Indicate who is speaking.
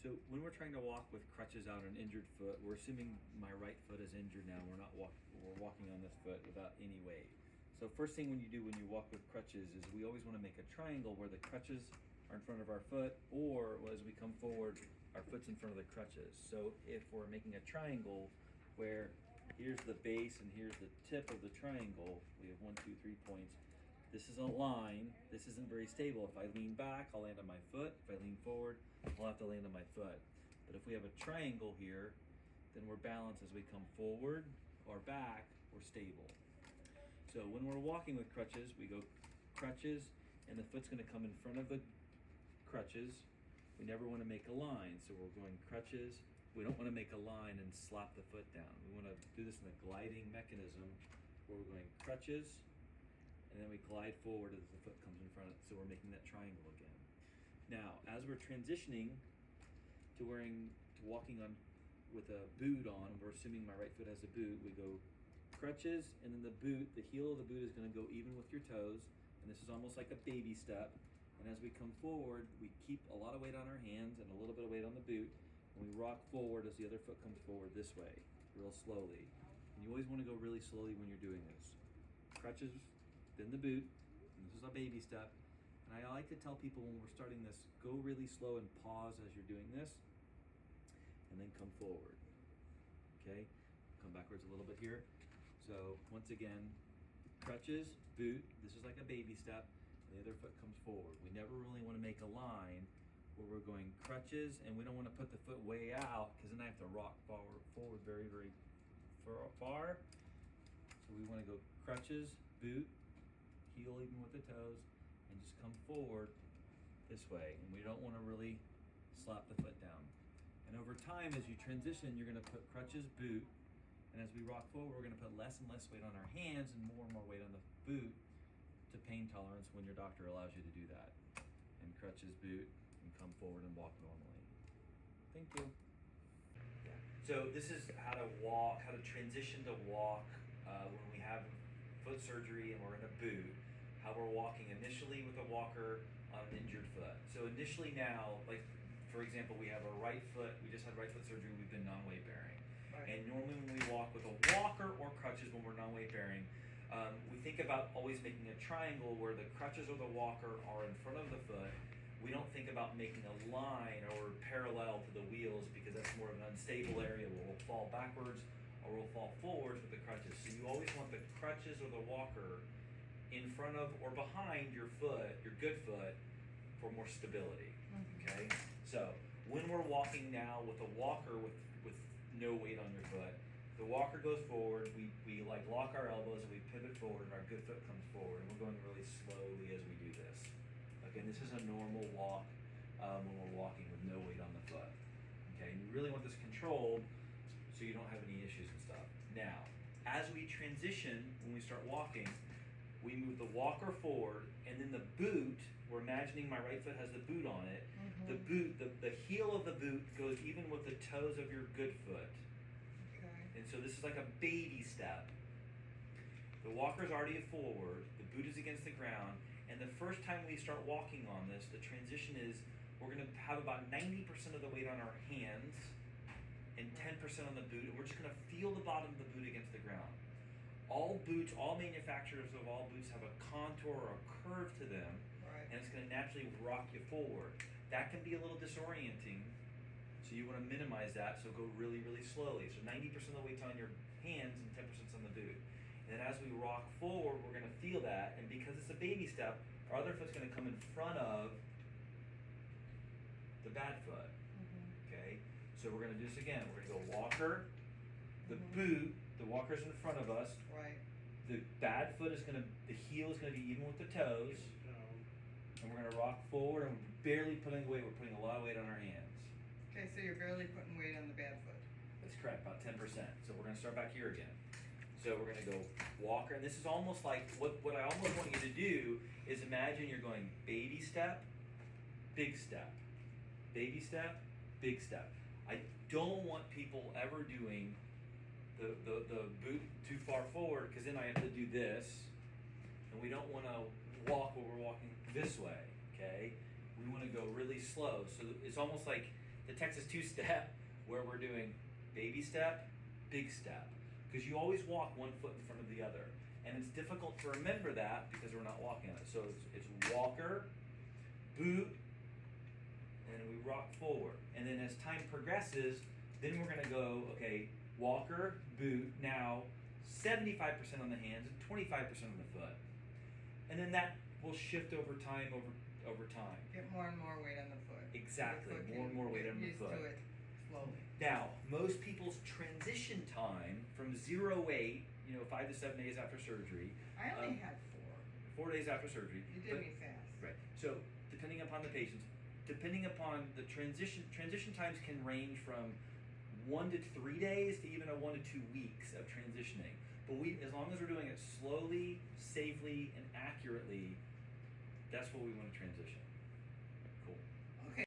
Speaker 1: So when we're trying to walk with crutches on an injured foot, we're assuming my right foot is injured now. We're walking on this foot without any weight. So first thing when you walk with crutches is we always want to make a triangle where the crutches are in front of our foot, or as we come forward, our foot's in front of the crutches. So if we're making a triangle where here's the base and here's the tip of the triangle, we have 1, 2, 3 points. This is a line. This isn't very stable. If I lean back, I'll land on my foot. If I lean forward, I'll have to land on my foot. But if we have a triangle here, then we're balanced as we come forward or back, we're stable. So when we're walking with crutches, we go crutches, and the foot's gonna come in front of the crutches. We never wanna make a line, so we're going crutches. We don't wanna make a line and slap the foot down. We wanna do this in a gliding mechanism where we're going crutches, and then we glide forward as the foot comes in front of it, so we're making that triangle again. Now, as we're transitioning to walking on with a boot on, we're assuming my right foot has a boot, we go crutches, and then the heel of the boot is gonna go even with your toes, and this is almost like a baby step. And as we come forward, we keep a lot of weight on our hands and a little bit of weight on the boot, and we rock forward as the other foot comes forward this way, real slowly. And you always wanna go really slowly when you're doing this. Crutches, then the boot, and this is a baby step. And I like to tell people when we're starting this, go really slow and pause as you're doing this, and then come forward, okay? Come backwards a little bit here. So once again, crutches, boot, this is like a baby step, and the other foot comes forward. We never really wanna make a line where we're going crutches, and we don't wanna put the foot way out, because then I have to rock forward very, very far. So we wanna go crutches, boot, heel even with the toes, and just come forward this way. And we don't want to really slap the foot down. And over time, as you transition, you're going to put crutches, boot, and as we rock forward, we're going to put less and less weight on our hands and more weight on the boot to pain tolerance when your doctor allows you to do that. And crutches, boot, and come forward and walk normally. Thank you. Yeah. So this is how to walk, how to transition to walk when we have foot surgery and we're in a boot, how we're walking initially with a walker on an injured foot. So initially now, like for example, we have a right foot, we just had right foot surgery, we've been non-weight bearing. Right. And normally when we walk with a walker or crutches when we're non-weight bearing, we think about always making a triangle where the crutches or the walker are in front of the foot. We don't think about making a line or parallel to the wheels because that's more of an unstable area where we'll fall backwards or we'll fall forwards with the crutches. So you always want the crutches or the walker in front of or behind your foot, your good foot, for more stability, okay? So when we're walking now with a walker with no weight on your foot, the walker goes forward, we like lock our elbows and we pivot forward and our good foot comes forward, and we're going really slowly as we do this. Okay, and this is a normal walk when we're walking with no weight on the foot, okay? And you really want this controlled so you don't have any issues and stuff. Now, as we transition, when we start walking, we move the walker forward, and then the boot, we're imagining my right foot has the boot on it. The boot, the heel of the boot goes even with the toes of your good foot. Okay. And so this is like a baby step. The walker's already forward, the boot is against the ground, and the first time we start walking on this, the transition is we're gonna have about 90% of the weight on our hands and 10% on the boot, and we're just gonna feel the bottom of the boot against the ground. All boots, all manufacturers of all boots have a contour or a curve to them, right, and it's gonna naturally rock you forward. That can be a little disorienting, so you wanna minimize that, so go really, really slowly. So 90% of the weight's on your hands and 10% on the boot. And then as we rock forward, we're gonna feel that, and because it's a baby step, our other foot's gonna come in front of the bad foot, okay? So we're gonna do this again. We're gonna go walker, the boot, the walker's in front of us. Right. The bad foot the heel is gonna be even with the toes. And we're gonna rock forward, and we're barely putting weight, we're putting a lot of weight on our hands.
Speaker 2: Okay, so you're barely putting weight on the bad foot.
Speaker 1: That's correct, about 10%. So we're gonna start back here again. So we're gonna go walker, and this is almost like, what I almost want you to do is imagine you're going baby step, big step, baby step, big step. I don't want people ever doing the boot too far forward, because then I have to do this, and we don't want to walk where we're walking this way, okay? We want to go really slow. So it's almost like the Texas two-step, where we're doing baby step, big step, because you always walk one foot in front of the other, and it's difficult to remember that because we're not walking on it. So it's walker, boot, and then we rock forward. And then as time progresses, then we're gonna go, okay, walker, boot, now 75% on the hands and 25% on the foot. And then that will shift over time, over time.
Speaker 2: Get more and more weight on the foot.
Speaker 1: Exactly,
Speaker 2: The foot
Speaker 1: more and more weight
Speaker 2: get
Speaker 1: on the
Speaker 2: used
Speaker 1: foot.
Speaker 2: to it slowly.
Speaker 1: Now, most people's transition time from 0 weight, 5 to 7 days after surgery.
Speaker 2: I only had 4.
Speaker 1: 4 days after surgery.
Speaker 2: You did me fast.
Speaker 1: Right. So, depending upon the patients, depending upon the transition times can range from 1 to 3 days to even a 1 to 2 weeks of transitioning. But as long as we're doing it slowly, safely, and accurately, that's what we want to transition.